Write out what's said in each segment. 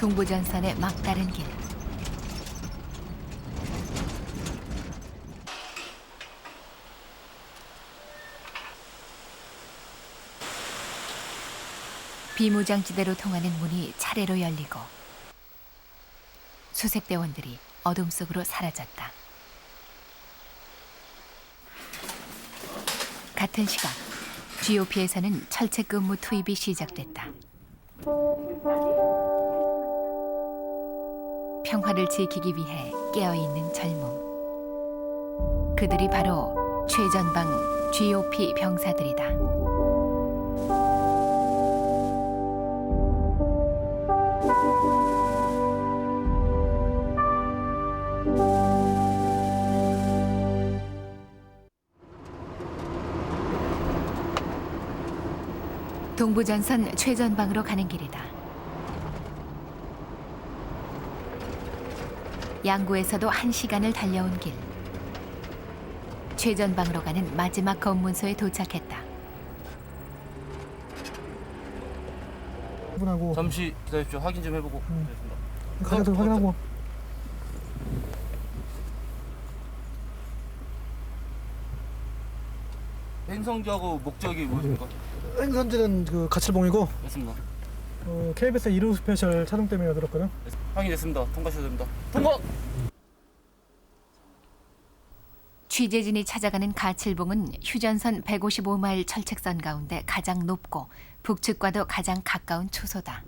동부전선의 막다른 길. 비무장지대로 통하는 문이 차례로 열리고 수색대원들이 어둠 속으로 사라졌다. 같은 시각 GOP에서는 철책근무 투입이 시작됐다. 평화를 지키기 위해 깨어있는 젊음. 그들이 바로 최전방 GOP 병사들이다. 동부전선 최전방으로 가는 길이다. 양구에서도 1시간을 달려온 길. 최전방으로 가는 마지막 검문소에 도착했다. 확인하고. 잠시 기다리십시오. 확인 좀 해보고. 가격도 확인하고. 행성지하고 목적이 무엇입니까? 행선지는 그 가칠봉이고 맞습니다. KBS 1호 스페셜 촬영 때문에 들었거든. 확인됐습니다. 통과하셔야 됩니다. 통과! 취재진이 찾아가는 가칠봉은 휴전선 155마일 철책선 가운데 가장 높고 북측과도 가장 가까운 초소다.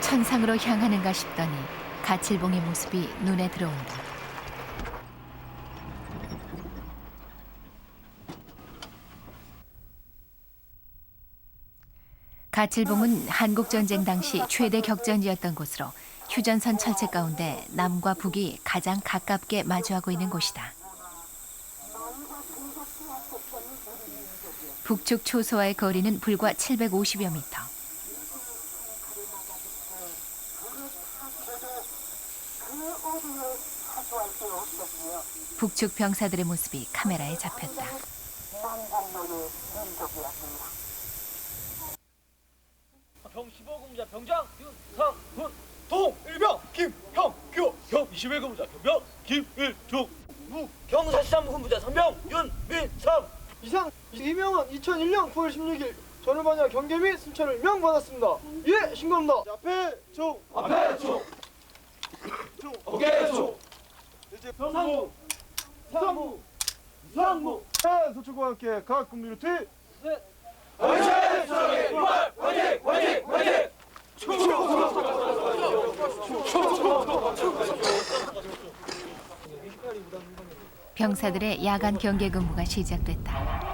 천상으로 향하는가 싶더니 가칠봉의 모습이 눈에 들어온다. 가칠봉은 한국전쟁 당시 최대 격전지였던 곳으로 휴전선 철책 가운데 남과 북이 가장 가깝게 마주하고 있는 곳이다. 북측 초소와의 거리는 불과 750여 미터. 북측 병사들의 모습이 카메라에 잡혔다. 병 15근무자 병장 윤상훈 동일병 김형규 병 21근무자 병병 김일중 경사시장 근무자 선병 윤민상 이상 이명은 2001년 9월 16일 전후반야 경계 및 순찰을 명받았습니다. 예, 신고합니다. 앞에 총, 어깨 총 이제 상무 소출과 함께 각 근무 유닛 화이팅! 병사들의 야간 경계 근무가 시작됐다.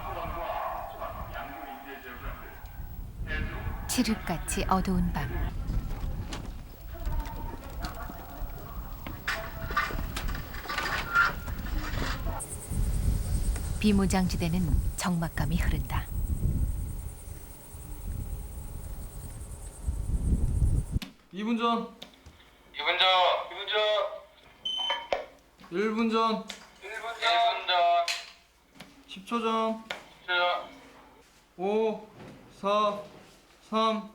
칠흑같이 어두운 밤. 비무장지대는 적막감이 흐른다. 이분 전. 1분 전. 10초 전. 5, 4, 3,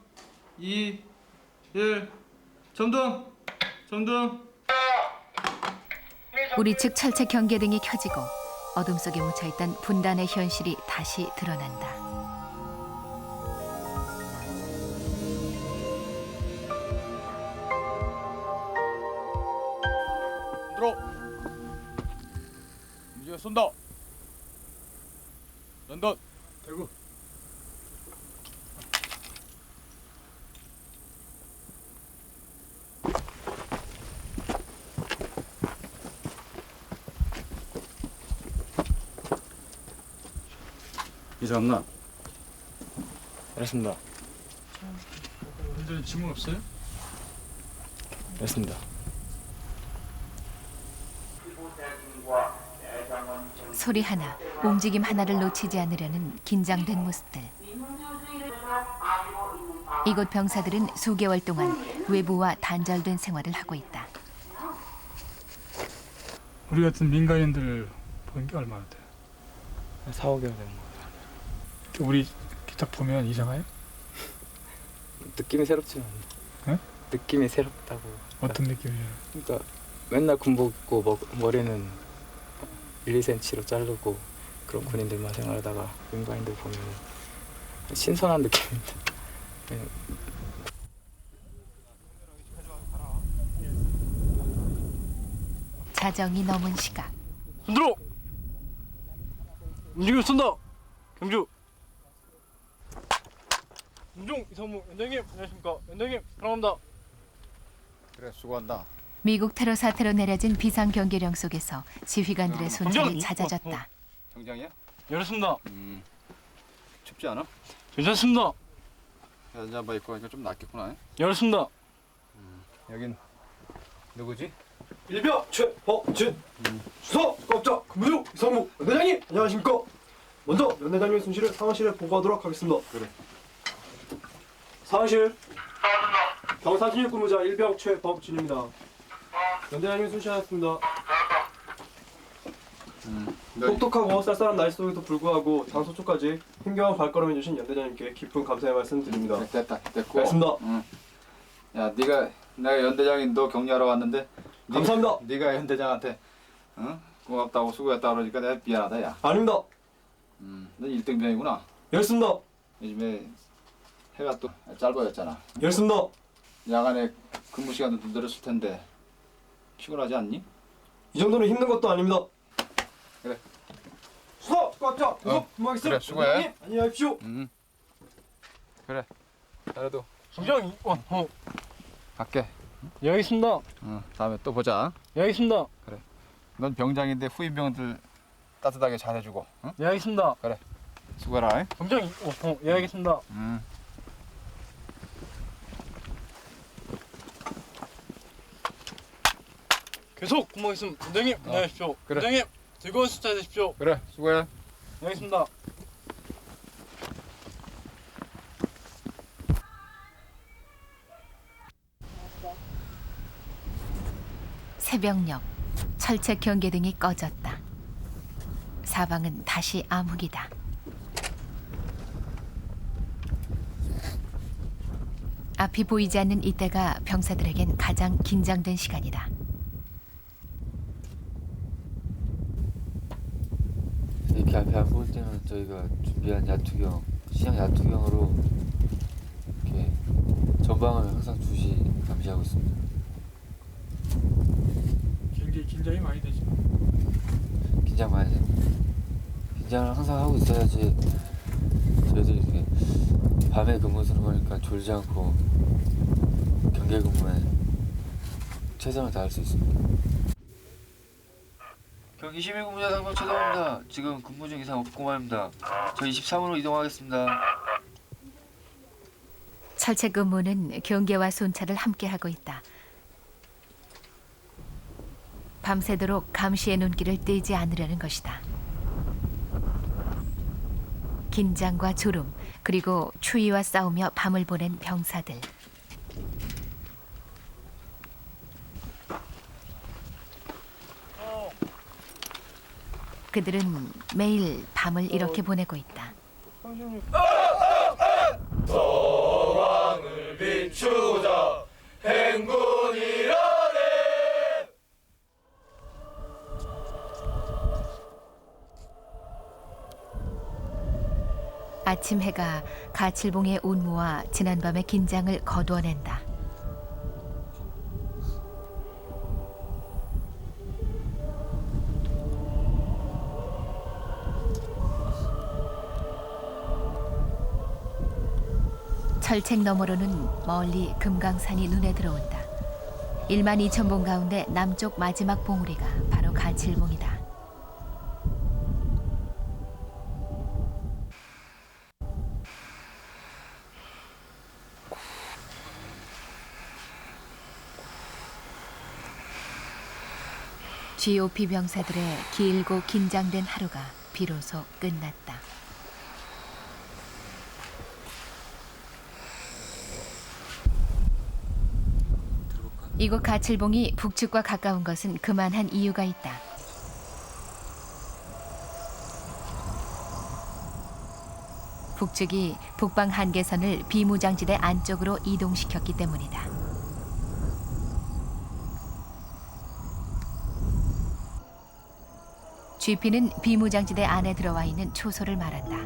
2, 1. 점등. 우리 측 철책 경계등이 켜지고 어둠 속에 묻혀있던 분단의 현실이 다시 드러난다. 들어 이제 쏜다 런던 대구. 이제 없나? 알았습니다. 현재 질문 없어요? 알았습니다. 소리 하나, 움직임 하나를 놓치지 않으려는 긴장된 모습들. 이곳 병사들은 수개월 동안 외부와 단절된 생활을 하고 있다. 우리 같은 민간인들 본 게 얼마나 돼? 4, 5개월 된 거. 우리 딱 보면 이상해? 느낌이 새롭지만. 응? 느낌이 새롭다고. 어떤 느낌이야? 그러니까 맨날 군복 입고 머리는 1, 2cm로 자르고 그런 군인들만 생활하다가 민간인들 보면 신선한 느낌입니다. 그냥 자정이 넘은 시각. 손들어. 움직임 쏜다. 경주. 김종 이상무 연장님 안녕하십니까. 연장님 사랑합니다. 그래 수고한다. 미국 테러 사태로 내려진 비상 경계령 속에서 지휘관들의 손길이 경장! 잦아졌다. 정장이야? 열었습니다. 춥지 않아? 괜찮습니다. 현장바 입고 하니까 좀 낫겠구나. 열었습니다. 여긴 누구지? 일병 최범진 수석 국가국장 근무중 이상무 연대장님 안녕하십니까. 먼저 연대장님의 손실을 상황실에 보고하도록 하겠습니다. 그래. 상황실 경사진입 근무자 일병 최범진입니다. 연대장님 손실하셨습니다. 똑똑하고 쌀쌀한 날씨 속에도 불구하고 장소초까지 힘겨운 발걸음 해주신 연대장님께 깊은 감사의 말씀 드립니다. 됐다 됐고. 알겠습니다. 응. 야 내가 연대장인 너 격려하러 왔는데. 감사합니다. 네가 연대장한테 응? 고맙다고 수고했다 그러니까 내가 미안하다 야. 아닙니다. 너 1등병이구나. 열습니다. 요즘에 해가 또 짧아졌잖아. 열습니다. 야간에 근무 시간도 늘었을 텐데 피곤하지 않니? 이 정도는 힘든 것도 아닙니다. 그래. 수석 국가국장 계속 근무하겠습니다. 그래, 수고해. 연대장님, 안녕히 가십시오. 그래. 잘해도 경장 이원호. 갈게. 예 알겠습니다. 다음에 또 보자. 예 알겠습니다. 넌 병장인데 후임병들 따뜻하게 잘해주고. 응? 예 알겠습니다. 수고해라. 경장 이원호. 예 알겠습니다. 계속 근무하겠습니다. 연장님 안녕하십시오. 그래. 연장님 즐거운 숫자 되십시오. 그래 수고해. 예 알겠습니다. 새벽녘 철책 경계등이 꺼졌다. 사방은 다시 암흑이다. 앞이 보이지 않는 이때가 병사들에겐 가장 긴장된 시간이다. 이렇게 앞에 안 보일 때는 저희가 준비한 야투경, 시향 야투경으로 이렇게 전방을 항상 주시 감시하고 있습니다. 굉장히 긴장이 많이 되지. 긴장 많이 됩니다. 긴장을 항상 하고 있어야지 저희들이 이렇게 밤에 근무 들어가니까 졸지 않고 경계 근무에 최선을 다할 수 있습니다. 경기 11근무자 상병 최동입니다. 지금 근무 중 이상 없고 말입니다. 저 23으로 이동하겠습니다. 철책 근무는 경계와 순찰을 함께 하고 있다. 밤새도록 감시의 눈길을 떼지 않으려는 것이다. 긴장과 졸음, 그리고 추위와 싸우며 밤을 보낸 병사들. 그들은 매일 밤을 이렇게 보내고 있다. 소망을 비추자 행군이라네. 아침 해가 가칠봉의 운무와 지난밤의 긴장을 거두어낸다. 철책 너머로는 멀리 금강산이 눈에 들어온다. 12,000봉 가운데 남쪽 마지막 봉우리가 바로 가칠봉이다. GOP 병사들의 길고 긴장된 하루가 비로소 끝났다. 이곳 가칠봉이 북측과 가까운 것은 그만한 이유가 있다. 북측이 북방 한계선을 비무장지대 안쪽으로 이동시켰기 때문이다. GP는 비무장지대 안에 들어와 있는 초소를 말한다.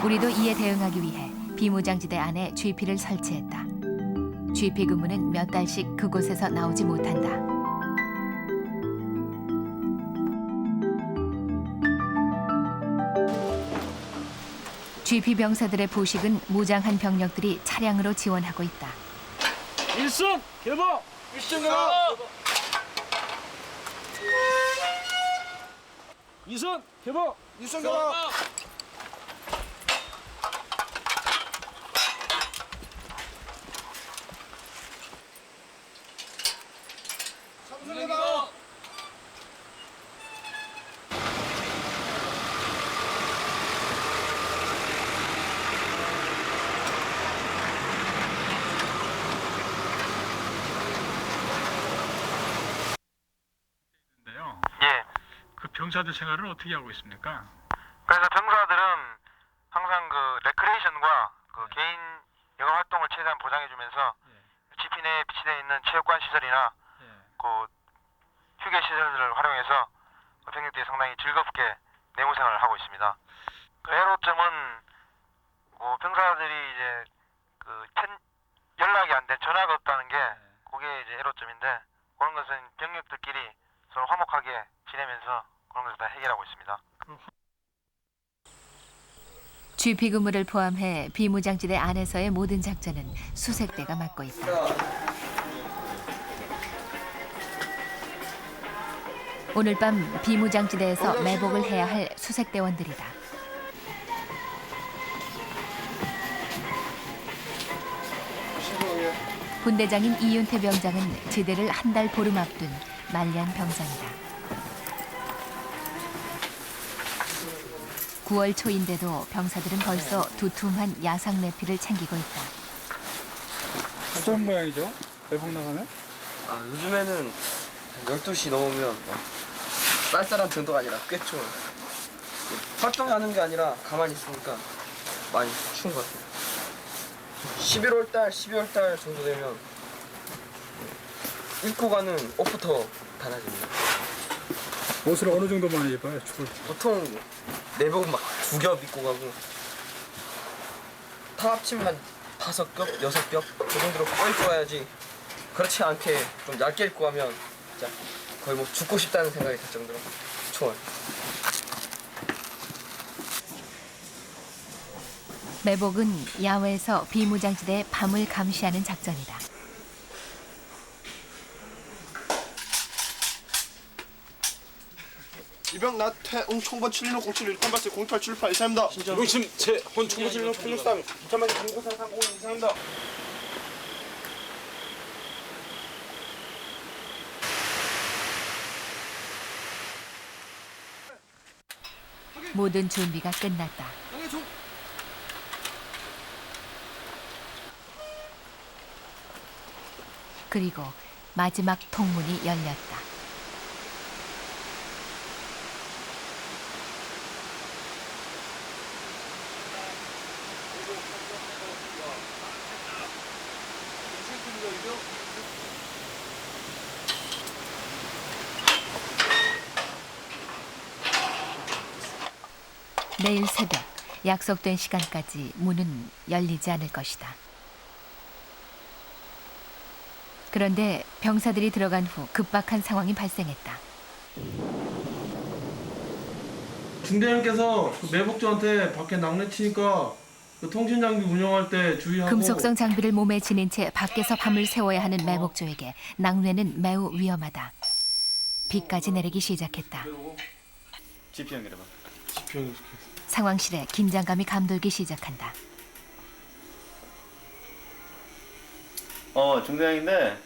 우리도 이에 대응하기 위해 비무장지대 안에 GP를 설치했다. GP 근무는 몇 달씩 그곳에서 나오지 못한다. GP 병사들의 보식은 무장한 병력들이 차량으로 지원하고 있다. 일선 개방. 일선 개방. 이선 개방. 일선 개방. 삼선 개방. 인데요. 예. 그 병사들 생활을 어떻게 하고 있습니까? 그래서 병사들은 항상 그 레크레이션과 그 개인 여가 활동을 최대한 보장해주면서 GP 내에 비치되어 있는 체육관 시설이나 그 휴게 시설들을 활용해서 병력들이 상당히 즐겁게 내무 생활을 하고 있습니다. 그 애로점은 병사들이 이제 연락이 안 된 전화가 없다는 게 그게 이제 애로점인데 그런 것은 병력들끼리 서로 화목하게 지내면서 그런 것을 다 해결하고 있습니다. GP 근무를 포함해 비무장지대 안에서의 모든 작전은 수색대가 맡고 있다. 오늘 밤 비무장지대에서 매복을 해야 할 수색대원들이다. 분대장인 이윤태 병장은 제대를 한 달 보름 앞둔 말년 병장이다. 9월 초인데도 병사들은 벌써 두툼한 야상 내피를 챙기고 있다. 어떤 모양이죠? 매복 나가면? 요즘에는 12시 넘으면 쌀쌀한 정도가 아니라 꽤 추워요. 활동하는 게 아니라 가만히 있으니까 많이 추운 것 같아요. 11월 달, 12월 달 정도 되면 입고 가는 옷부터 달라집니다. 옷을 어느 정도 많이 입어요? 추울 때. 보통 내복 막 2겹 입고 가고 다 합치면 한 5겹, 6겹 그 정도로 껴입고 가야지 그렇지 않게 좀 얇게 입고 가면 진짜 거의 뭐 죽고 싶다는 생각이 들 정도로 추워요. 매복은 야외에서 비무장지대의 밤을 감시하는 작전이다. 이병 나태웅 총번 71607 1발세 0878 이사입니다. 이동심 제혼 총무 763 2천만 39430 이상입니다. 모든 준비가 끝났다. 그리고 마지막 통문이 열렸다. 내일 새벽 약속된 시간까지 문은 열리지 않을 것이다. 그런데 병사들이 들어간 후 급박한 상황이 발생했다. 중대장께서 매복조한테 밖에 낙뢰 치니까 통신 장비 운영할 때 주의하고. 금속성 장비를 몸에 지닌 채 밖에서 밤을 새워야 하는 매복조에게 낙뢰는 매우 위험하다. 비까지 내리기 시작했다. GP 연결해봐. 상황실에 긴장감이 감돌기 시작한다. 중대장인데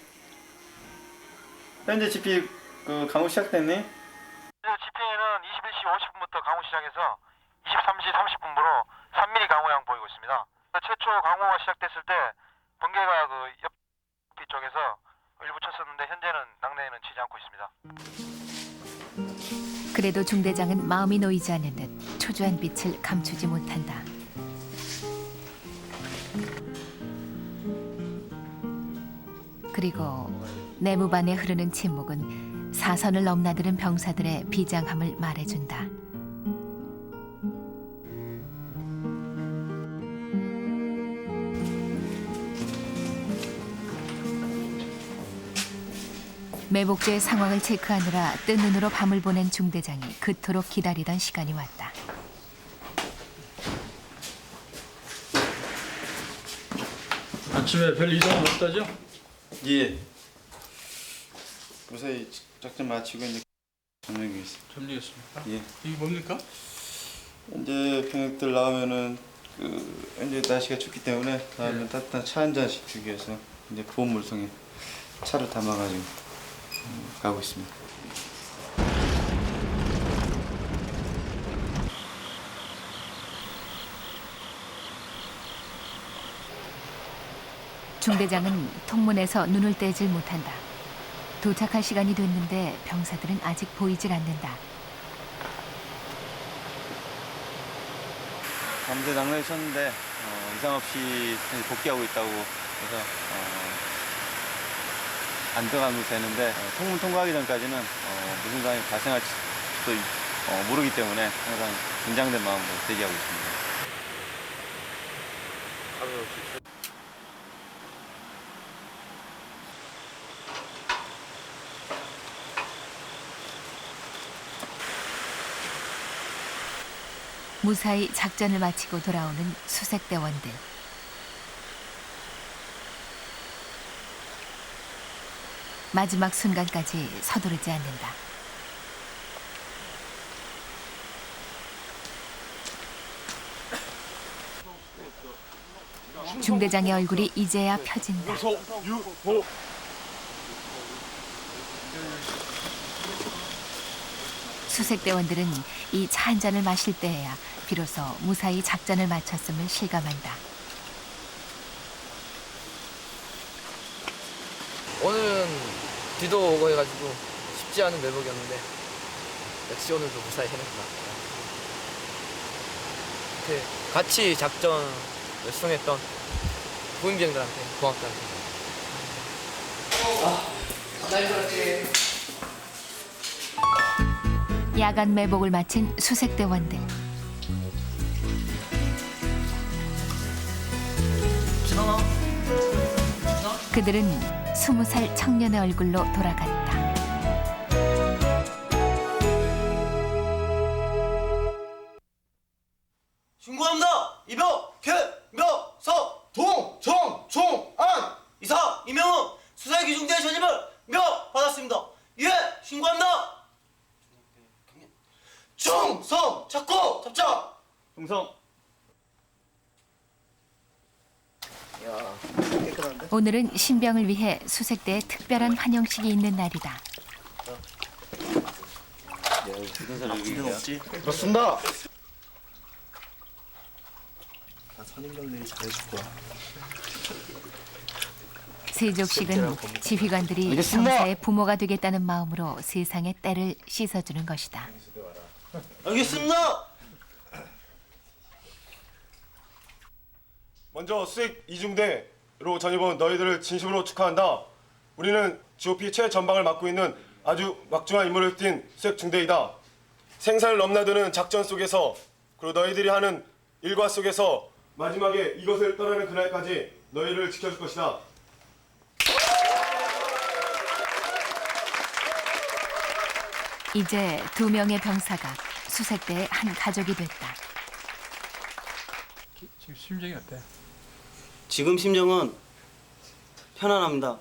현재 GP 그 강우 시작됐니? GP는 21시 50분부터 강우 시작해서 23시 30분부로 3mm 강우량 보이고 있습니다. 최초 강우가 시작됐을 때 번개가 쪽에서 일부 쳤었는데 현재는 낙내에는 치지 않고 있습니다. 그래도 중대장은 마음이 놓이지 않는 듯 초조한 빛을 감추지 못한다. 그리고 내무반에 흐르는 침묵은 사선을 넘나드는 병사들의 비장함을 말해준다. 매복제의 상황을 체크하느라 뜬 눈으로 밤을 보낸 중대장이 그토록 기다리던 시간이 왔다. 아침에 별 이상은 없다죠? 예. 무사히 작전 마치고 이제 점령이겠습니다. 점리겠습니까? 예. 이게 뭡니까? 이제 병력들 나오면은 이제 날씨가 춥기 때문에 나오면 따뜻한 차 한 잔씩 주기 위해서 이제 보온 물통에 차를 담아가지고 가고 있습니다. 중대장은 통문에서 눈을 떼질 못한다. 도착할 시간이 됐는데 병사들은 아직 보이질 않는다. 밤새 낙뢰를 쳤는데 이상 없이 복귀하고 있다고 해서 안 들어가면 되는데 통문 통과하기 전까지는 무슨 상황이 발생할 수도 모르기 때문에 항상 긴장된 마음으로 대기하고 있습니다. 무사히 작전을 마치고 돌아오는 수색대원들. 마지막 순간까지 서두르지 않는다. 중대장의 얼굴이 이제야 펴진다. 수색대원들은 이 차 한 잔을 마실 때에야 비로소 무사히 작전을 마쳤음을 실감한다. 오늘은 비도 오고 해가지고 쉽지 않은 매복이었는데 역시 오늘도 무사히 해낸 것 같아요. 이렇게 같이 작전을 수행했던 부임병들한테 고맙다는 야간 매복을 마친 수색대원들. 그들은 20살 청년의 얼굴로 돌아갔다. 신고합니다. 이병, 묘서, 동정종안 이사 이명은 수사의 기중대 전임을 명받았습니다. 예, 신고합니다. 충성 찾고 잡자. 충성. 오늘은 신병을 위해 수색대에 특별한 환영식이 있는 날이다. 그렇습니다. 세족식은 지휘관들이 병사의 부모가 되겠다는 마음으로 세상의 때를 씻어주는 것이다. 알겠습니다. 먼저 수색 이중대로 전입온 너희들을 진심으로 축하한다. 우리는 GOP 최전방을 맡고 있는 아주 막중한 임무를 띈 수색 중대이다. 생사를 넘나드는 작전 속에서 그리고 너희들이 하는 일과 속에서 마지막에 이것을 떠나는 그날까지 너희를 지켜줄 것이다. 이제 2명의 병사가 수색대의 한 가족이 됐다. 지금 심정이 어때? 지금 심정은 편안합니다.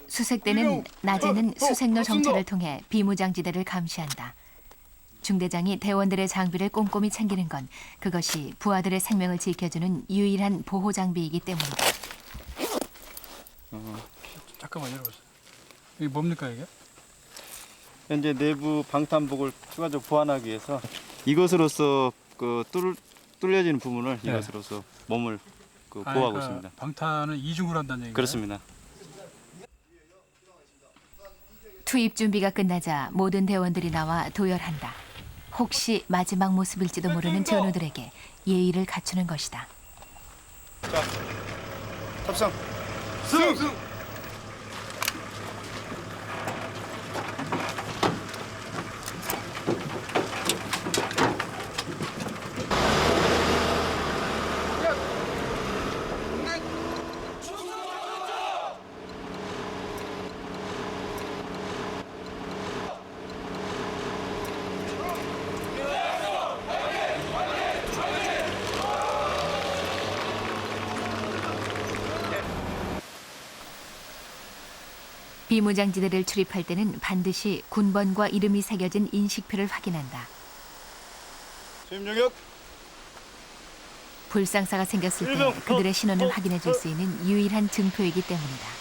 수색대는 낮에는 수색로 정찰을 통해 비무장지대를 감시한다. 중대장이 대원들의 장비를 꼼꼼히 챙기는 건 그것이 부하들의 생명을 지켜주는 유일한 보호 장비이기 때문이다. 잠깐만 열어보세요. 이게 뭡니까 이게? 현재 내부 방탄복을 추가적으로 보완하기 위해서 이것으로서 뚫려지는 부분을 네. 이것으로서 몸을 보호하고 그러니까 있습니다. 방탄은 이중을 한다는 얘기예요. 그렇습니다. 투입 준비가 끝나자 모든 대원들이 나와 도열한다. 혹시 마지막 모습일지도 모르는 전우들에게 예의를 갖추는 것이다. 자, 탑승. 승! 비무장지대를 출입할 때는 반드시 군번과 이름이 새겨진 인식표를 확인한다. 수임 영역. 불상사가 생겼을 때 그들의 신원을 확인해 줄 수 있는 유일한 증표이기 때문이다.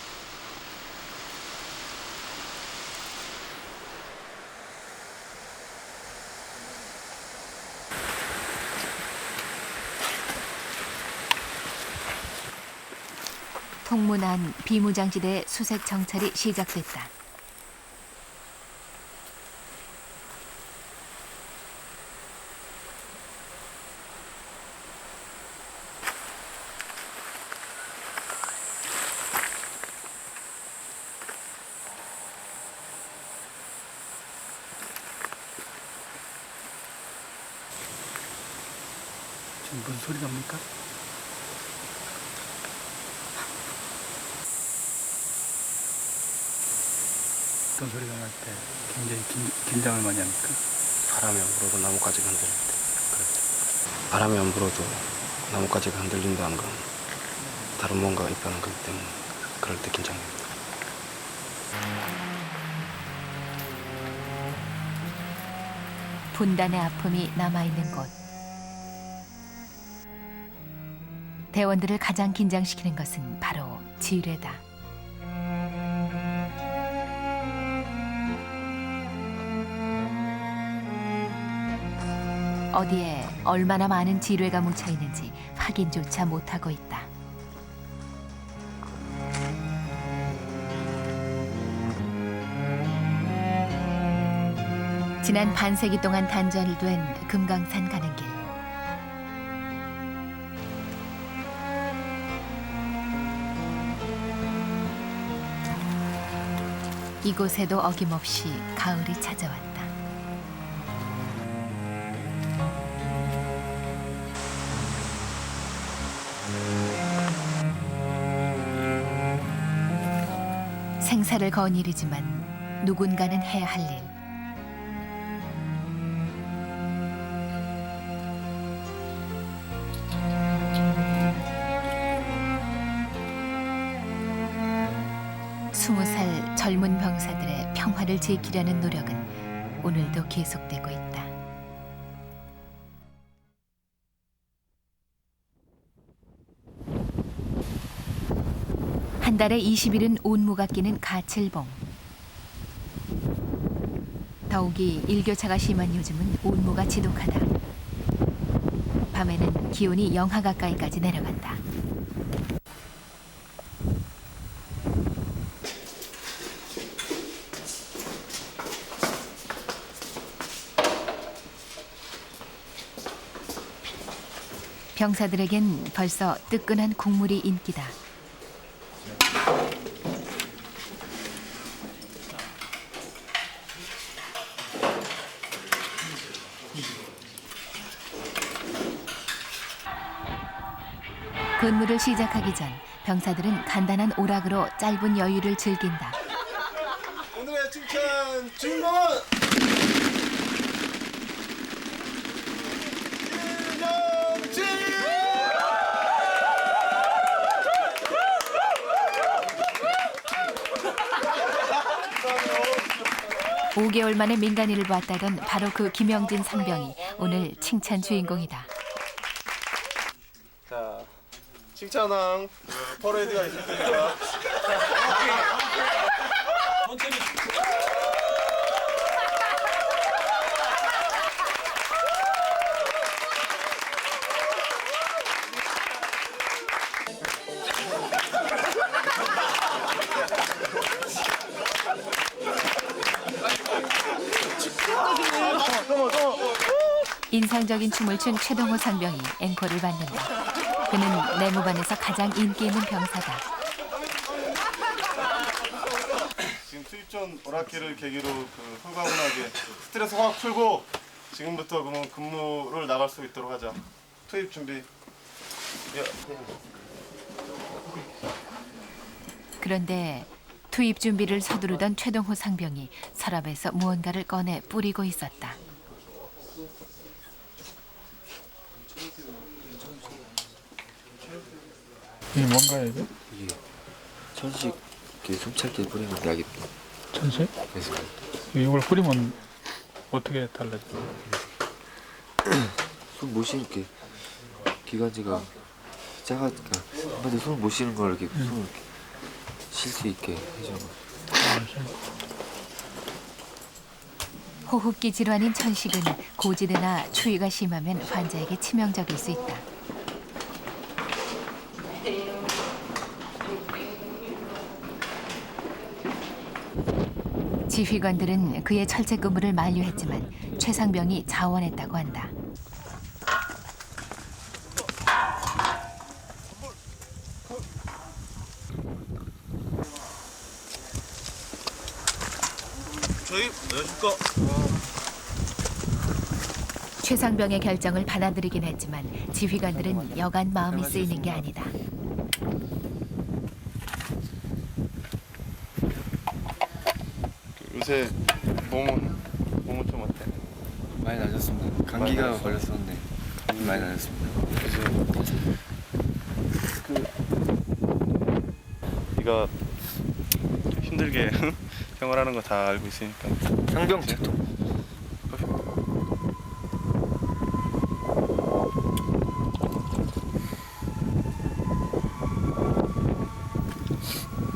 통문 안 비무장지대의 수색 정찰이 시작됐다. 지금 무슨 소리 납니까? 어떤 소리가 날 때 굉장히 긴장을 많이 합니까? 바람이 안 불어도 나뭇가지가 흔들릴 때 그럴 때 바람이 안 불어도 나뭇가지가 흔들린다는 건 다른 뭔가 있다는 거기 때문에 그럴 때 긴장됩니다. 분단의 아픔이 남아있는 곳. 대원들을 가장 긴장시키는 것은 바로 지뢰다. 어디에 얼마나 많은 지뢰가 묻혀 있는지 확인조차 못하고 있다. 지난 반세기 동안 단절된 금강산 가는 길. 이곳에도 어김없이 가을이 찾아왔다. 생사를 건 일이지만 누군가는 해야 할 일. 스무 살 젊은 병사들의 평화를 지키려는 노력은 오늘도 계속되고 있다. 한 달에 20일은 온무가 끼는 가칠봉. 더욱이 일교차가 심한 요즘은 온무가 지독하다. 밤에는 기온이 영하 가까이까지 내려간다. 병사들에겐 벌써 뜨끈한 국물이 인기다. 근무를 시작하기 전 병사들은 간단한 오락으로 짧은 여유를 즐긴다. 오늘의 칭찬 주인공은 김영진! 5개월 만에 민간인을 보았다던 바로 그 김영진 상병이 오늘 칭찬 주인공이다. 자, 칭찬왕 퍼레이드가 있습니다. 인상적인 춤을 춘 최동호 상병이 앵콜을 받는다. 그는 내무반에서 가장 인기 있는 병사다. 지금 투입 전 오락기를 계기로 그 홀가분하게 스트레스 확 풀고 지금부터 그러면 근무를 나갈 수 있도록 하자. 투입 준비. 그런데 투입 준비를 서두르던 최동호 상병이 서랍에서 무언가를 꺼내 뿌리고 있었다. 이게 뭔가요 이게? 이게 천식 숨찰 때 뿌리는 약입니다. 천식? 그래서 이걸 뿌리면 어떻게 달라져? 숨 못 쉬게 기관지가 작아니까 한마디로 숨을 못 쉬는 걸 이렇게 숨을 이렇게 쉴 수 있게 해주는 거. 호흡기 질환인 천식은 고지대나 추위가 심하면 환자에게 치명적일 수 있다. 지휘관들은 그의 철제 근무를 만류했지만 최 상병이 자원했다고 한다. 저희 안녕하십니까. 최 상병의 결정을 받아들이긴 했지만 지휘관들은 여간 마음이 쓰이는 게 아니다. 요새 몸은 좀 어때? 많이 낮았습니다. 감기가 걸렸었는데 감기 많이 낮았습니다. 네가 힘들게 생활하는 거 다 알고 있으니까. 상병 책도.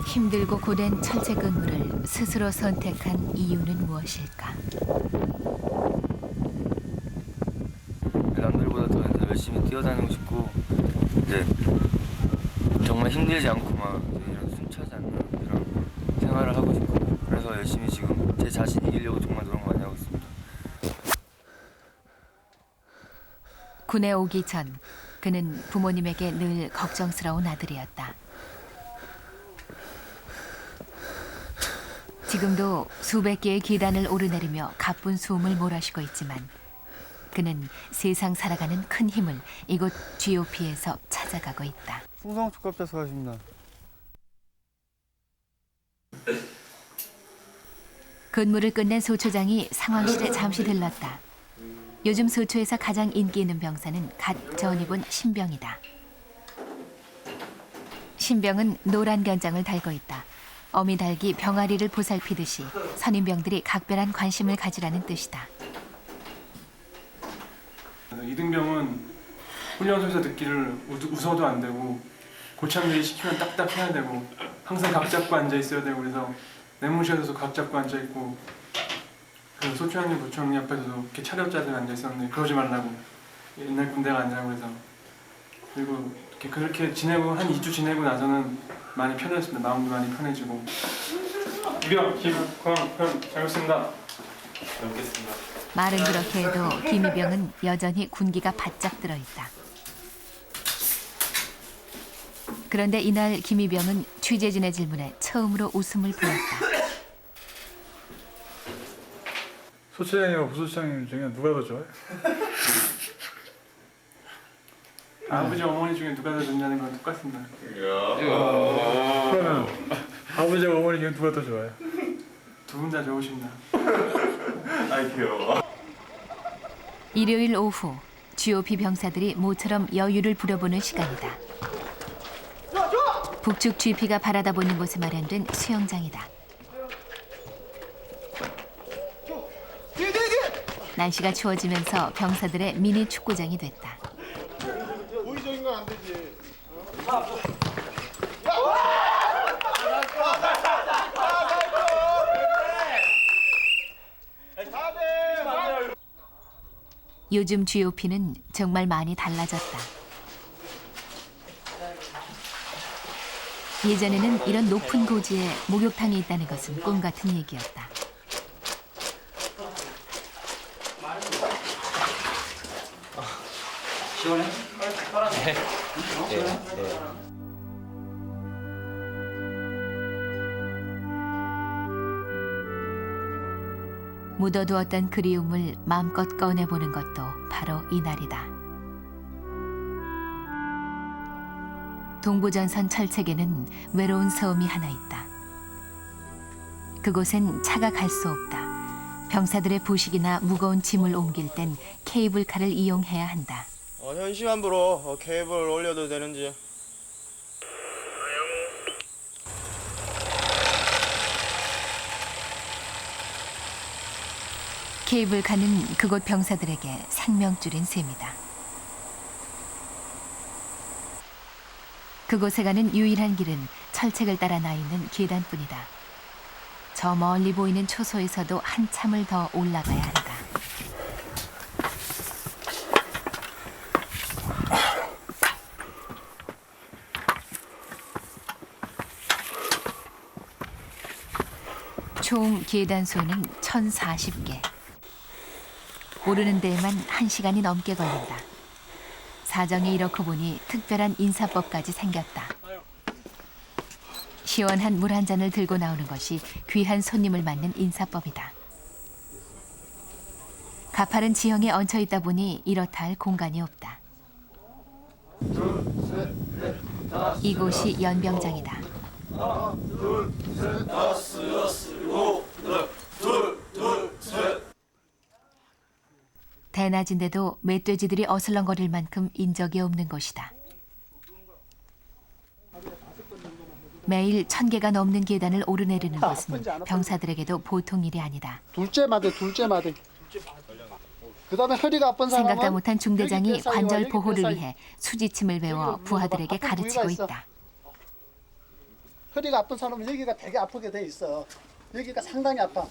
힘들고 고된 철제 근무를 스스로 선택한 이유는 무엇일까? 남들보다 더 열심히 뛰어다니고 싶고 이제 정말 힘들지 않고 막 이런 숨차지 않는 이런 생활을 하고 싶고 그래서 열심히 지금 제 자신 이기려고 정말 노력 많이 하고 있습니다. 군에 오기 전 그는 부모님에게 늘 걱정스러운 아들이었다. 지금도 수백 개의 계단을 오르내리며 가쁜 숨을 몰아쉬고 있지만 그는 세상 살아가는 큰 힘을 이곳 GOP에서 찾아가고 있다. 풍성 촉갑자 수고하십니다. 근무를 끝낸 소초장이 상황실에 잠시 들렀다. 요즘 소초에서 가장 인기 있는 병사는 갓 전입은 신병이다. 신병은 노란 견장을 달고 있다. 어미 닭이 병아리를 보살피듯이 선임병들이 각별한 관심을 가지라는 뜻이다. 이등병은 훈련소에서 듣기를 웃어도 안 되고 고참들이 시키면 딱딱 해야 되고 항상 각 잡고 앉아 있어야 되고 그래서 내무실에서도 각 잡고 앉아 있고 그 소추장님, 부총리 옆에서도 이렇게 차렷자들 앉아 있었는데 그러지 말라고 옛날 군대가 아니라고 해서 그리고 그렇게 지내고 한 2주 지내고 나서는 많이 편해졌습니다. 마음도 많이 편해지고. 이병, 김광, 잘 먹습니다. 잘 먹겠습니다. 말은 그렇게 해도 김이병은 여전히 군기가 바짝 들어있다. 그런데 이날 김이병은 취재진의 질문에 처음으로 웃음을 보였다. 소차장님과 부소차장님 중에 누가 더 좋아요? 아버지, 어머니 중에 누가 더 좋냐는 건 똑같습니다. 그러면 아버지와 어머니 중에 누가 더 좋아요? 두 분 다 좋으십니다. 아이 귀여워. 일요일 오후 GOP 병사들이 모처럼 여유를 부려보는 시간이다. 북측 GP가 바라다 보는 곳에 마련된 수영장이다. 날씨가 추워지면서 병사들의 미니 축구장이 됐다. 고의적인 건 안 되지. 요즘 GOP는 정말 많이 달라졌다. 예전에는 이런 높은 고지에 목욕탕이 있다는 것은 꿈 같은 얘기였다. 시원해? 묻어두었던 그리움을 마음껏 꺼내보는 것도 바로 이날이다. 동부전선 철책에는 외로운 섬이 하나 있다. 그곳엔 차가 갈 수 없다. 병사들의 부식이나 무거운 짐을 옮길 땐 케이블카를 이용해야 한다. 현 시간부로 케이블 올려도 되는지. 케이블카는 그곳 병사들에게 생명줄인 셈이다. 그곳에 가는 유일한 길은 철책을 따라 나 있는 계단뿐이다. 저 멀리 보이는 초소에서도 한참을 더 올라가야 한다. 총 계단수는 1040개. 오르는 데에만 1시간이 넘게 걸린다. 사정이 이렇고 보니 특별한 인사법까지 생겼다. 시원한 물 한 잔을 들고 나오는 것이 귀한 손님을 맞는 인사법이다. 가파른 지형에 얹혀 있다 보니 이렇다 할 공간이 없다. 이곳이 연병장이다. 하나, 둘, 셋, 다섯, 여섯, 일곱, 여덟, 둘, 셋. 대낮인데도 멧돼지들이 어슬렁거릴 만큼 인적이 없는 곳이다. 매일 1000개가 넘는 계단을 오르내리는 것은 병사들에게도 보통 일이 아니다. 둘째마다. 그다음에 허리가 아픈 사람은 생각도 못한 중대장이 여기 관절 여기 보호를 뼈사이. 위해 수지침을 배워 부하들에게 아픈 가르치고 부위가 있어. 있다. 허리가 아픈 사람은 여기가 되게 아프게 돼 있어. 여기가 상당히 아파.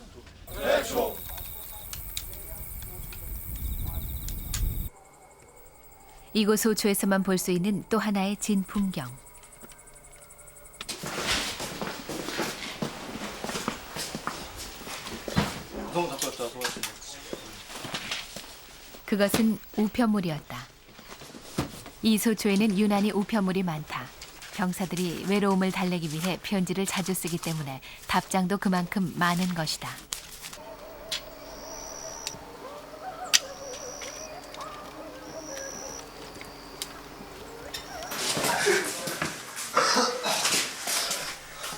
이곳 소초에서만 볼 수 있는 또 하나의 진풍경. 그것은 우편물이었다. 이 소초에는 유난히 우편물이 많다. 병사들이 외로움을 달래기 위해 편지를 자주 쓰기 때문에 답장도 그만큼 많은 것이다.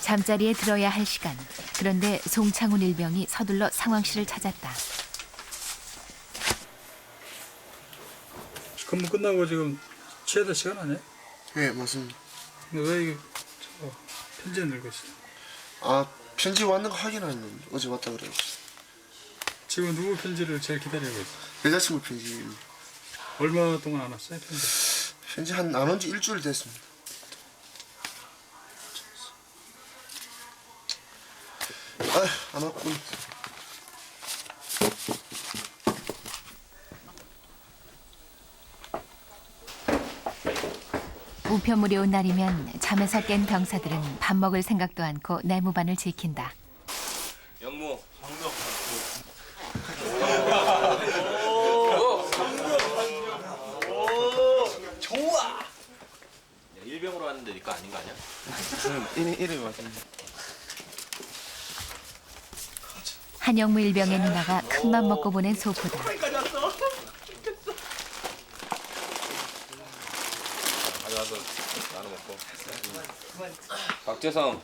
잠자리에 들어야 할 시간. 그런데 송창훈 일병이 서둘러 상황실을 찾았다. 근무 끝나고 지금 취해도 시간 아니야? 네, 맞습니다. 근데 왜 이게 편지를 들고 있어? 아, 편지 왔는 거 확인하는 어제 왔다 그래요. 지금 누구 편지를 제일 기다리고 있어? 여자친구 편지. 얼마 동안 안 왔어요, 편지? 편지 안 온 지 일주일 됐습니다. 아, 안 왔군. 우편물이 온 날이면 잠에서 깬 병사들은 밥 먹을 생각도 않고 내무반을 지킨다. 영무. 좋아. 일병으로 왔는데 니거 아닌 거 아니야? 이름이 맞습니다. 한영무 일병의 누나가 큰맘 먹고 보낸 소포다. 가져와서 나눠 먹고. 박재성.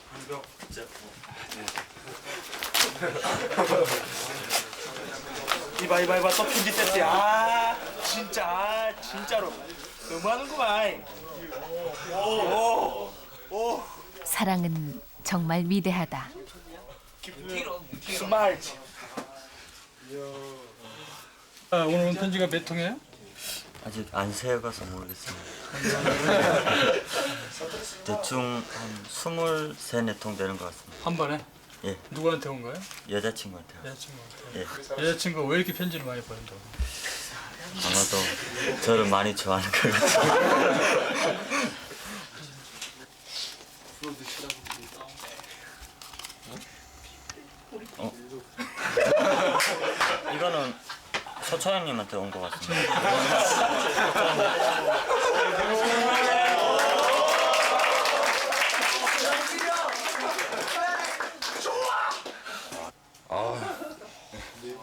이봐 또 편지 뗐지. 아 진짜로 너무하는구만. 오. 사랑은 정말 위대하다. 스마트. 오늘 온 편지가 몇 통이에요? 아직 안 세어가서 모르겠습니다. 대충 한 23, 24통 되는 것 같습니다. 한 번에? 예. 누구한테 온 거예요? 여자친구한테요. 여자친구한테. 예. 여자친구가 왜 이렇게 편지를 많이 보낸다고? 아마도 저를 많이 좋아하는 것 같아요. 이거는 서 차장님한테 온 것 같습니다.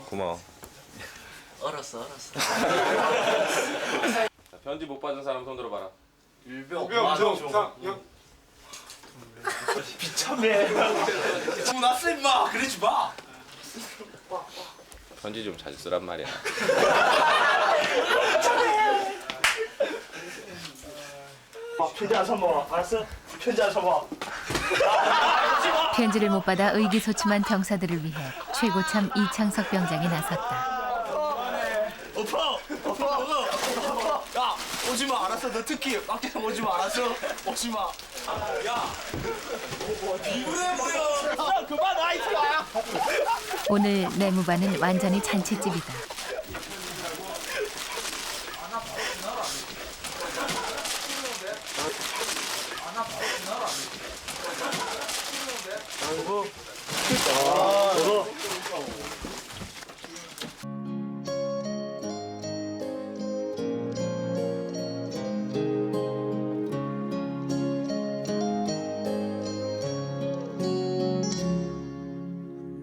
고마워. 알았어. 편지 못 받은 사람 손 들어봐라. 비참해. 났어 임마. 그러지 마. 편지 좀 자주 쓰란 말이야. 편지 안 써먹어. 알았어? 편지 안 써먹어. 편지를 못 받아 의기소침한 병사들을 위해 최고참 이창석 병장이 나섰다. 엎어. 야, 오지 마. 알았어. 너 특히 밖에 오지 마. 알았어? 오지 마. 야. 이거야 뭐야? 야, 그만 와 이거야. 오늘 내무반은 완전히 잔치집이다.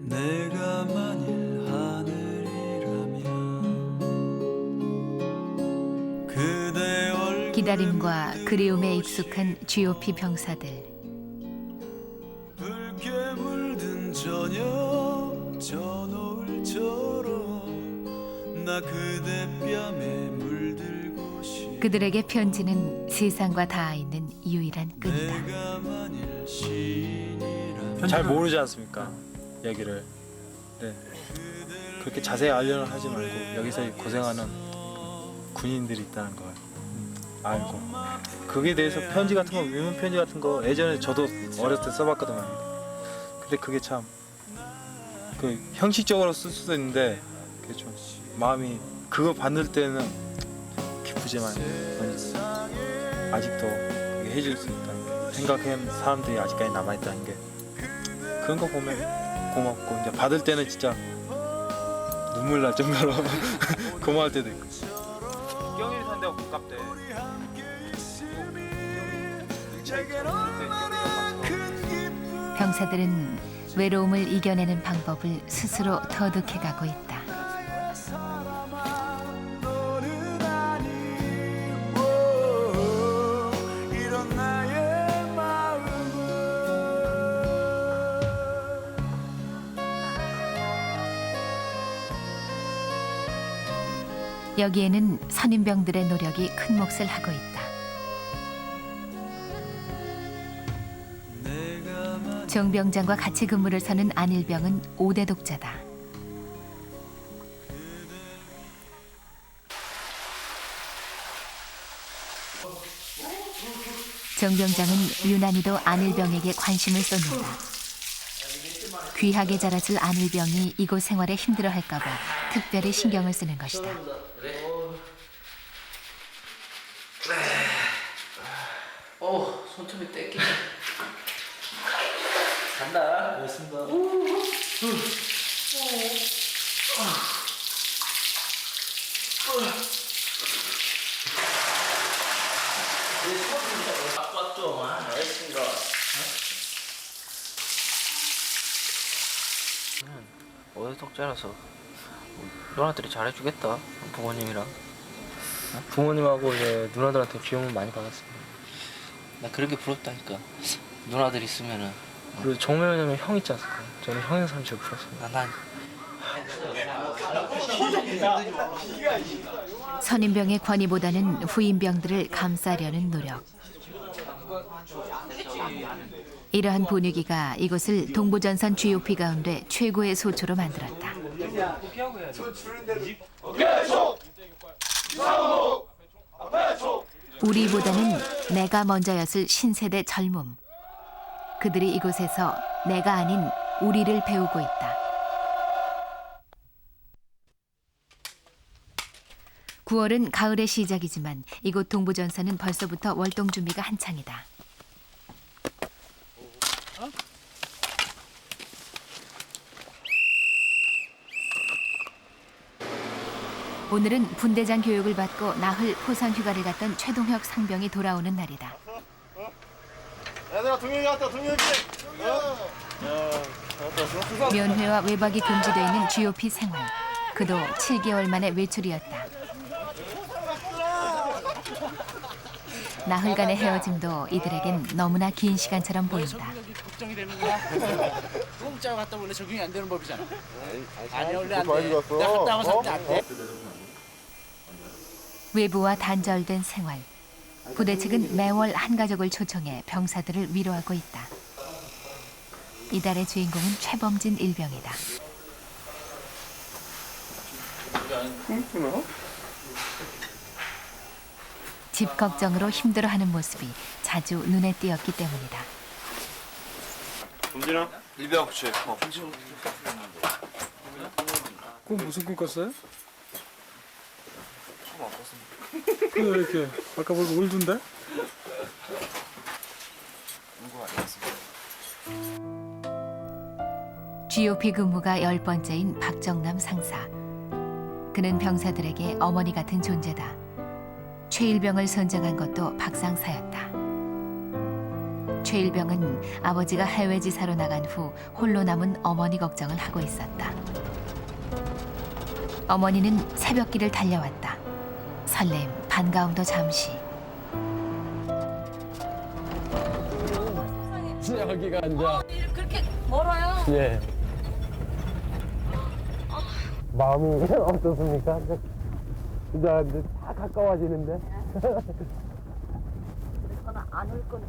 내가 만일 하늘이라면 그대 얼굴 기다림과 그리움에 익숙한 GOP 병사들. 붉게 물든 저녁 저 노을처럼 나 그대 뺨에 물들고 싶 그들에게 편지는 세상과 닿아 있는 유일한 끈이다. 내가 만일 신이라면 잘 모르지 않습니까? 여기를. 네. 그렇게 자세히 알려는 하지 말고 여기서 고생하는 군인들이 있다는 걸 알고 그게 대해서 편지 같은 거 위문 편지 같은 거 예전에 저도 어렸을 때 써봤거든 말입니다. 근데 그게 참 그 형식적으로 쓸 수도 있는데 그게 좀 마음이 그거 받을 때는 기쁘지만 아직도 그게 해줄 수 있다는 게 생각하는 사람들이 아직까지 남아있다는 게 그런 거 보면 고맙고 이제 받을 때는 진짜 눈물 날 정도로 고마울 때도 있고. 경일이 산대가 가깝대. 병사들은 외로움을 이겨내는 방법을 스스로 터득해가고 있다. 이런 나의 마음은 여기에는 선임병들의 노력이 큰 몫을 하고 있다. 정병장과 같이 근무를 서는 안일병은 5대 독자다. 정병장은 유난히도 안일병에게 관심을 쏟는다. 귀하게 자랐을 안일병이 이곳 생활에 힘들어할까 봐 특별히 신경을 쓰는 것이다. 손톱이 떼끼네. 간다. 알겠습니다. 어디 독자라서 누나들이 잘해주겠다. 부모님이랑 부모님하고 이제 누나들한테 귀여움을 많이 받았습니다. 나 그렇게 부럽다니까. 누나들 있으면은. 그리고 정면 왜냐면 형 있지 않습니까? 저는 형의 삶이 제일 부럽습니다. 난 선임병의 권위보다는 후임병들을 감싸려는 노력. 이러한 분위기가 이곳을 동부전선 GOP 가운데 최고의 소초로 만들었다. 우리보다는 내가 먼저였을 신세대 젊음. 그들이 이곳에서 내가 아닌 우리를 배우고 있다. 9월은 가을의 시작이지만 이곳 동부전선은 벌써부터 월동 준비가 한창이다. 오늘은 분대장 교육을 받고 나흘 포상 휴가를 갔던 최동혁 상병이 돌아오는 날이다. 얘들아 동혁이 왔다 동혁이. 면회와 외박이 금지되어 있는 GOP 생활. 그도 7개월 만에 외출이었다. 나흘간의 헤어짐도 이들에겐 너무나 긴 시간처럼 보인다. 걱정이 되는구나. 공짜 갔다 원래 적용이 안 되는 법이잖아. 아니 원래 안 돼. 내가 갔다 와서 안 돼. 외부와 단절된 생활. 부대 측은 매월 한 가족을 초청해 병사들을 위로하고 있다. 이달의 주인공은 최범진 일병이다. 집 걱정으로 힘들어하는 모습이 자주 눈에 띄었기 때문이다. 범진아? 일병 그치. 꿈 무슨 꿈 꿨어요? 처음 안 꿨습니다. 왜 이렇게 아까 보고 울던데? 운거 아니었습니다. GOP 근무가 10번째인 박정남 상사. 그는 병사들에게 어머니 같은 존재다. 최일병을 선정한 것도 박 상사였다. 최일병은 아버지가 해외 지사로 나간 후 홀로 남은 어머니 걱정을 하고 있었다. 어머니는 새벽길을 달려왔다. 설렘, 반가움도 잠시. 여기가 앉아. 그렇게 멀어요? 예. 마음이 어떻습니까? 이제 다 가까워지는데. 저는 안 올 건데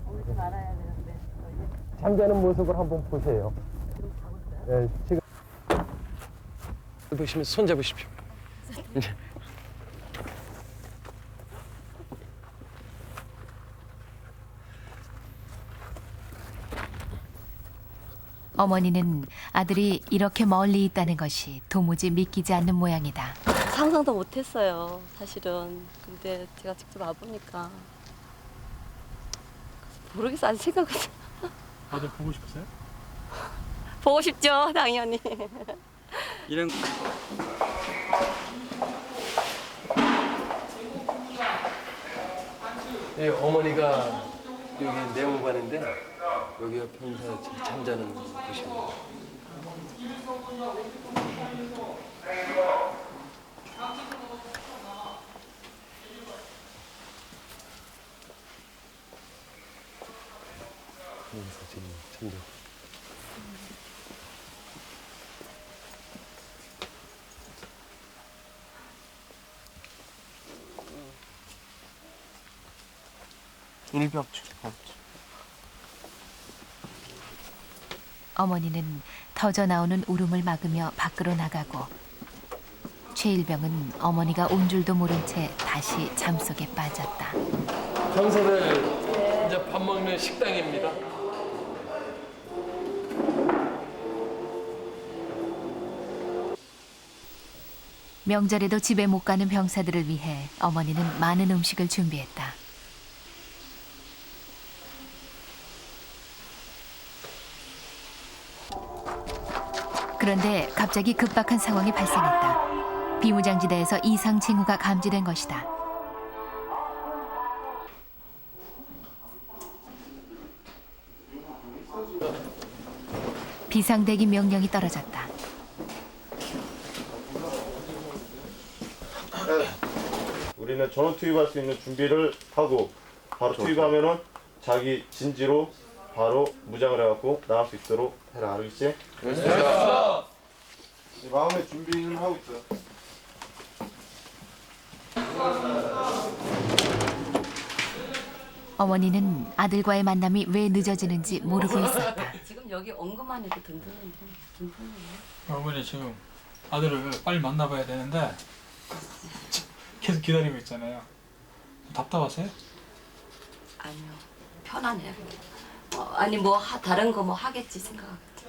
오지 말아야 되는데. 잠자는 모습을 한번 보세요. 예, 지금 보시면 손 잡으십시오. 어머니는 아들이 이렇게 멀리 있다는 것이 도무지 믿기지 않는 모양이다. 상상도 못했어요, 사실은. 근데 제가 직접 와보니까 모르겠어, 아직 생각은. 아들 보고 싶으세요? 보고 싶죠, 당연히. 이런 네, 어머니가 여기 내무반인데 여기가 평소에 잠자는 곳입니다. 여기서 지금 잠자. 일병주. 어머니는 터져 나오는 울음을 막으며 밖으로 나가고 최일병은 어머니가 온 줄도 모른 채 다시 잠속에 빠졌다. 병사들 이제 밥 먹는 식당입니다. 명절에도 집에 못 가는 병사들을 위해 어머니는 많은 음식을 준비했다. 그런데 갑자기 급박한 상황이 발생했다. 비무장지대에서 이상 징후가 감지된 것이다. 비상대기 명령이 떨어졌다. 우리는 전원 투입할 수 있는 준비를 하고 바로 투입하면은 자기 진지로 바로 무장을 해갖고 나갈 수 있도록 해라. 알겠지? 알겠습니다. 마음의 준비는 하고 있어요. 어머니는 아들과의 만남이 왜 늦어지는지 모르고 있었다. 지금 여기 온 것만 해도 든든해요. 어머니 지금 아들을 빨리 만나봐야 되는데 계속 기다리고 있잖아요. 답답하세요? 아니요, 편하네요. 아니 다른 거 하겠지 생각하겠지.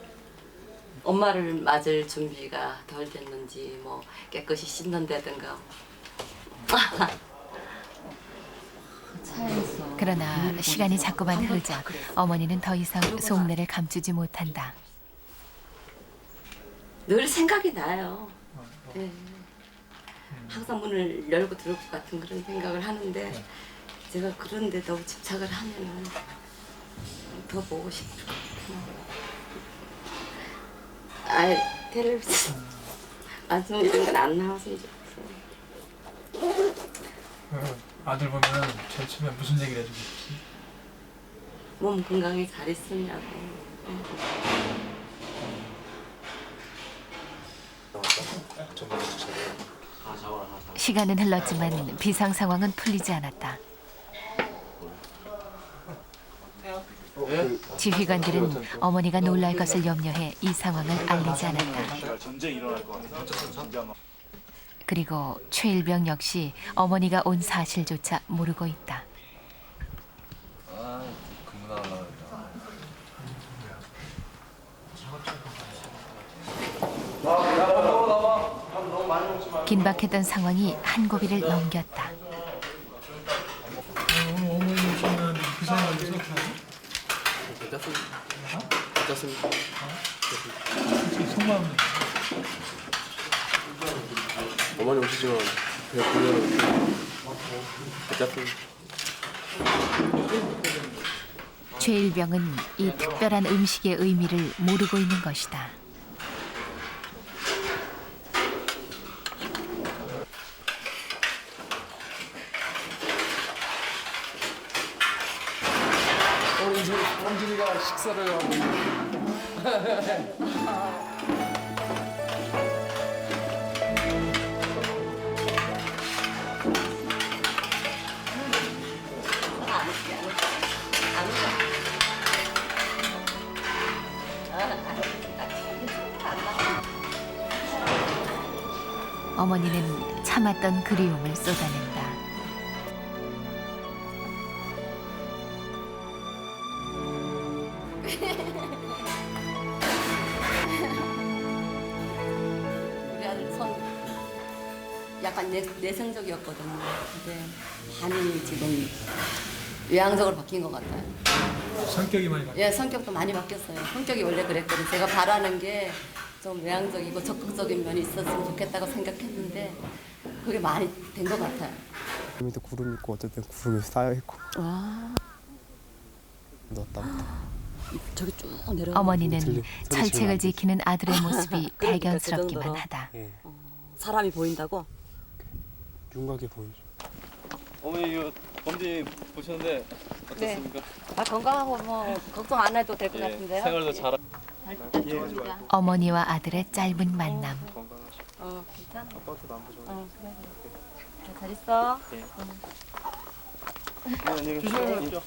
엄마를 맞을 준비가 덜 됐는지 깨끗이 씻는다든가. 그러나 시간이 자꾸만 흐르자 어머니는 더 이상 속내를 감추지 못한다. 늘 생각이 나요. 네. 항상 문을 열고 들어올 것 같은 그런 생각을 하는데 제가 그런데 너무 집착을 하면은 더 보고 싶을 것 같아요. 텔레비전 방송 이런 건 안 나왔으면 좋겠어요. 아들 보면 제일 처음에 무슨 얘기를 해주고 싶지? 몸 건강히 잘 있었냐고. 시간은 흘렀지만 비상 상황은 풀리지 않았다. 지휘관들은 어머니가 놀랄 것을 염려해 이 상황을 알리지 않았다. 전쟁 일어날 것 같아. 그리고 최일병 역시 어머니가 온 사실조차 모르고 있다. 긴박했던 상황이 한 고비를 넘겼다. 어머니 오시면 그 상황에서 괜찮습니다. 속마음 어머니 오시지만 그냥 보면 괜찮습니다. 최일병은 이 특별한 음식의 의미를 모르고 있는 것이다. 이제 범준이가 식사를 하고 어머니는 참았던 그리움을 쏟아낸다. 우리 아들 손 약간 내성적이었거든요. 근데 많이 지금 외향적으로 바뀐 것 같아요. 성격이 많이 바뀌었어요. 예, 성격도 많이 바뀌었어요. 성격이 원래 그랬거든요. 제가 바라는 게 좀 외향적이고 적극적인 면이 있었으면 좋겠다고 생각했는데 그게 많이 된 것 같아요. 밑에 구름 있고 어쩔 땐 구름이 쌓여 있고. 와. 넣었다. 저기 쭉 내려. 어머니는 철책을 지키는 아들의 모습이 대견스럽기만 정도로. 하다. 사람이 보인다고? 윤곽이 보이죠. 어머니 이거 범죄 보셨는데 어떻습니까? 아, 건강하고 뭐 걱정 안 해도 될 것 예, 같은데요. 생활도 잘. 어머니와 아들의 짧은 만남. 괜찮아. 아빠한테도 안 보죠. 그래. 잘 있어. 안녕히 계세요.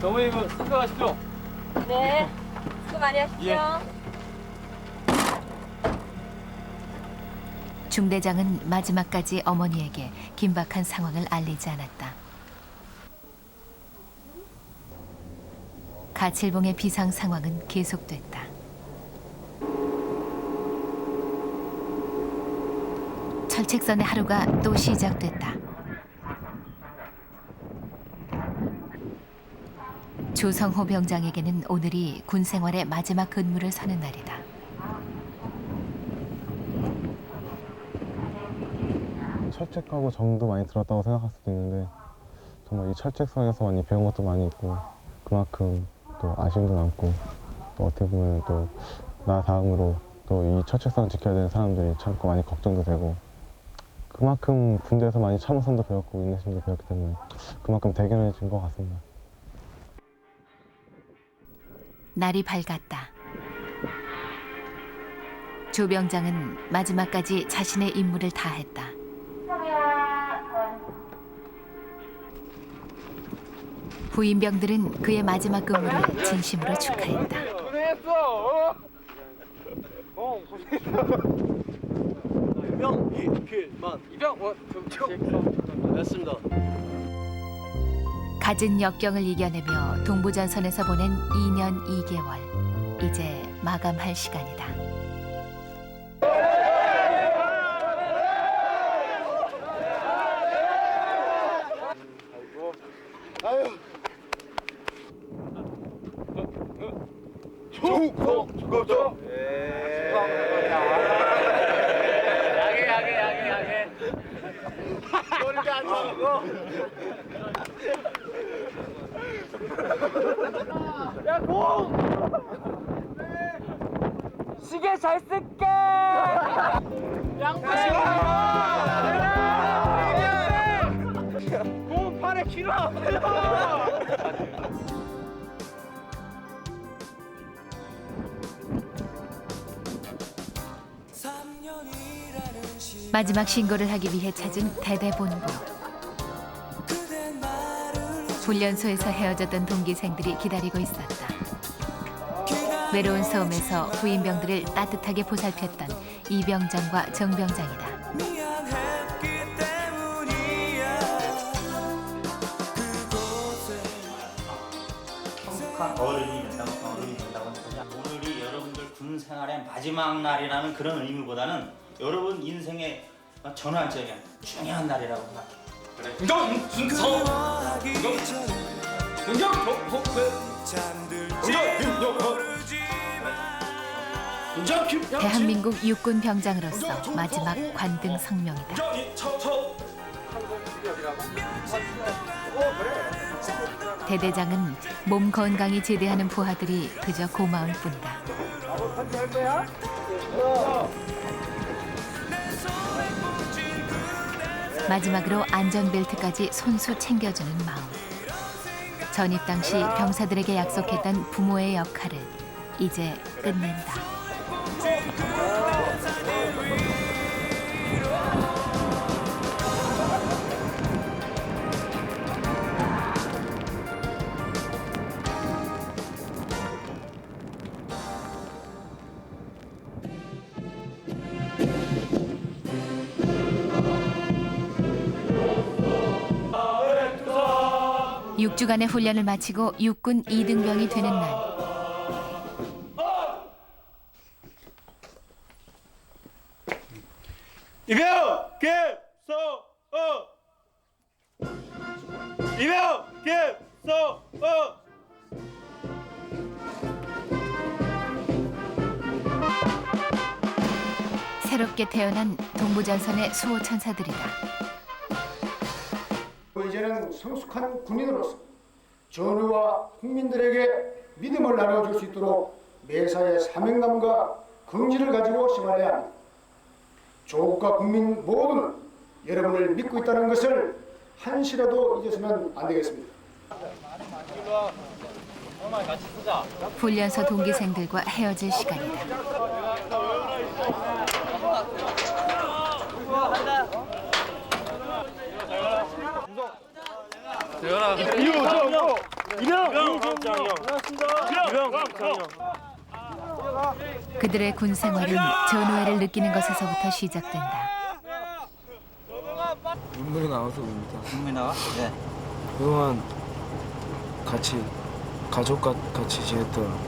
어머니 이거 생각하십시오. 네. 수고 많이 하십시오. 예. 중대장은 마지막까지 어머니에게 긴박한 상황을 알리지 않았다. 가칠봉의 비상 상황은 계속됐다. 철책선의 하루가 또 시작됐다. 조성호 병장에게는 오늘이 군 생활의 마지막 근무를 서는 날이다. 철책하고 정도 많이 들었다고 생각할 수도 있는데 정말 이 철책선에서 많이 배운 것도 많이 있고 그만큼 또 아쉬움도 남고 또 어떻게 보면 또 나 다음으로 또 이 철책선을 지켜야 되는 사람들이 참 많이 걱정도 되고 그만큼 군대에서 많이 참을성도 배웠고 인내심도 배웠기 때문에 그만큼 대견해진 것 같습니다. 날이 밝았다. 조 병장은 마지막까지 자신의 임무를 다했다. 부인병들은 그의 마지막 근무를 진심으로 축하했다. 고생했어. 고생했어. 이병 이필만 이병 됐습니다. 갖은 역경을 이겨내며 동부전선에서 보낸 2년 2개월. 이제 마감할 시간이다. 아유. 충성 축하합니다. 야게. 소리도 안 나고. 야, 공! 시계 잘 쓸게! 공 팔에 길어! 마지막 신고를 하기 위해 찾은 대대본부. 훈련소에서 헤어졌던 동기생들이 기다리고 있었다. 외로운 섬에서 부인병들을 따뜻하게 보살폈던 이병장과 정병장이다. 행복한 어른이 된다고 하는 오늘이 여러분들 군 생활의 마지막 날이라는 그런 의미보다는 여러분 인생의 전환점이 중요한 날이라고 생각해요. 대한민국 육군 병장으로서 마지막 관등 성명이다. 대대장은 몸 건강히 제대하는 부하들이 그저 고마울 뿐이다. 마지막으로 안전벨트까지 손수 챙겨주는 마음. 전입 당시 병사들에게 약속했던 부모의 역할을 이제 끝낸다. 육 주간의 훈련을 마치고 육군 2등병이 되는 날. 이병 김서우. 새롭게 태어난 동부전선의 수호천사들이다. 이제는 성숙한 군인으로서 전우와 국민들에게 믿음을 나눠줄 수 있도록 매사에 사명감과 긍지를 가지고 생활해야 합니다. 조국과 국민 모두는 여러분을 믿고 있다는 것을 한시라도 잊어서는 안 되겠습니다. 훈련소 동기생들과 헤어질 시간이다. 그들의 군 생활은 전우애를 느끼는 것에서부터 시작된다. 눈물이 나와서 웁니다. 눈물이 나와? 네. 그동안 같이 같이 지냈던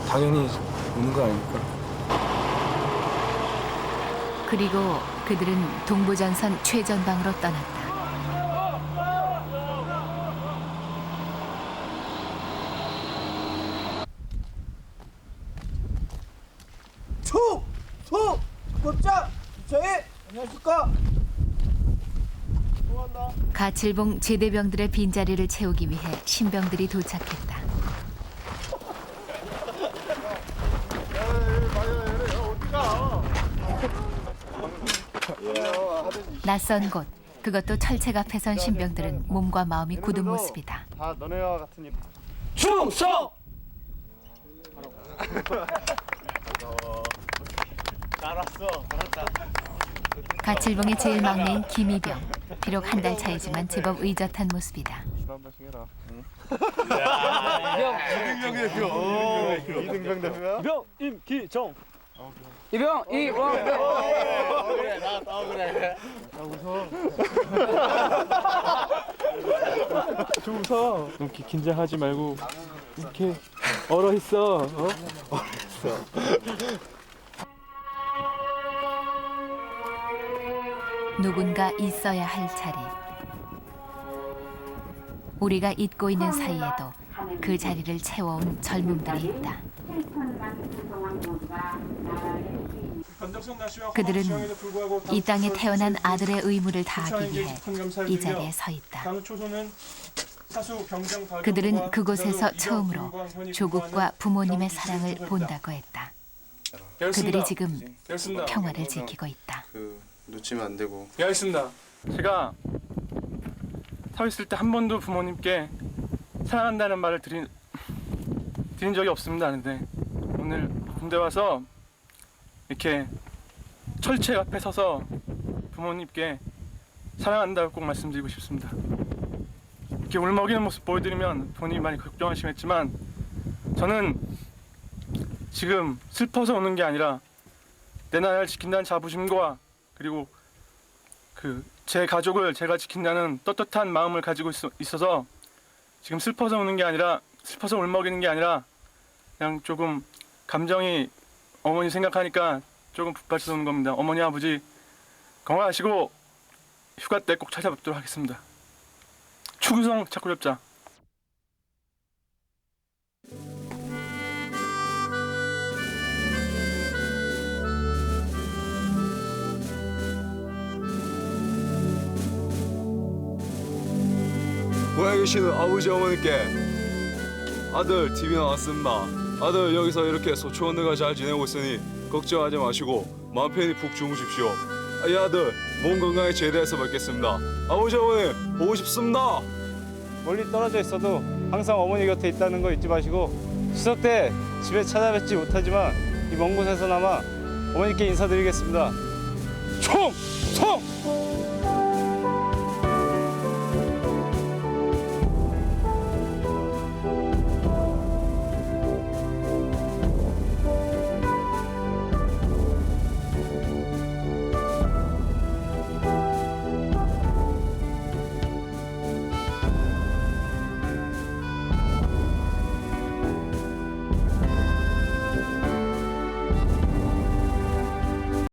당연히 우는 거 아닙니까? 그리고 그들은 동부전선 최전방으로 떠났다. 급장 저희 안녕하십니까. 가칠봉 제대병들의 빈자리를 채우기 위해 신병들이 도착했다. 낯선 곳, 그것도 철책 앞에 선 신병들은 몸과 마음이 굳은 모습이다. 다 너네와 같은 일. 충성! 잘했어. 잘했다. 가칠봉의 제일 막내인 김이병. 비록 한 달 차이지만 제법 의젓한 모습이다. 한 번씩 해라. 이등병 대표야? 이병 임기정. 이병 이왕병. 그래 나 그래. 웃어. 좀 웃어. 이렇게 긴장하지 말고 이렇게 얼어 있어. 얼어 있어. 누군가 있어야 할 자리. 우리가 잊고 있는 사이에도 그 자리를 채워온 젊음들이 있다. 그들은 이 땅에 태어난 아들의 의무를 다하기 위해 이 자리에 서 있다. 그들은 그곳에서 처음으로 조국과 부모님의 사랑을 본다고 했다. 그들이 지금 평화를 지키고 있다. 놓치면 안 되고. 예, 알겠습니다. 제가 서 있을 때 한 번도 부모님께 사랑한다는 말을 드린 적이 없습니다. 근데 오늘 군대 와서 이렇게 철책 앞에 서서 부모님께 사랑한다고 꼭 말씀드리고 싶습니다. 이렇게 울먹이는 모습 보여드리면 부모님이 많이 걱정하시겠지만 저는 지금 슬퍼서 우는 게 아니라 내 나라를 지킨다는 자부심과 그리고 제 가족을 제가 지킨다는 떳떳한 마음을 가지고 있어서 지금 슬퍼서 우는 게 아니라 슬퍼서 울먹이는 게 아니라 그냥 조금 감정이 어머니 생각하니까 조금 북받쳐서 우는 겁니다. 어머니 아버지 건강하시고 휴가 때 꼭 찾아뵙도록 하겠습니다. 추구성 착구렵자. 고향에 계시는 아버지 어머니께 아들 TV 나왔습니다. 아들 여기서 이렇게 소초원들과 잘 지내고 있으니 걱정하지 마시고 마음 편히 푹 주무십시오. 이 아들 몸 건강에 제대해서 뵙겠습니다. 아버지 어머니 보고 싶습니다. 멀리 떨어져 있어도 항상 어머니 곁에 있다는 거 잊지 마시고 추석 때 집에 찾아뵙지 못하지만 이 먼 곳에서나마 어머니께 인사드리겠습니다. 총성!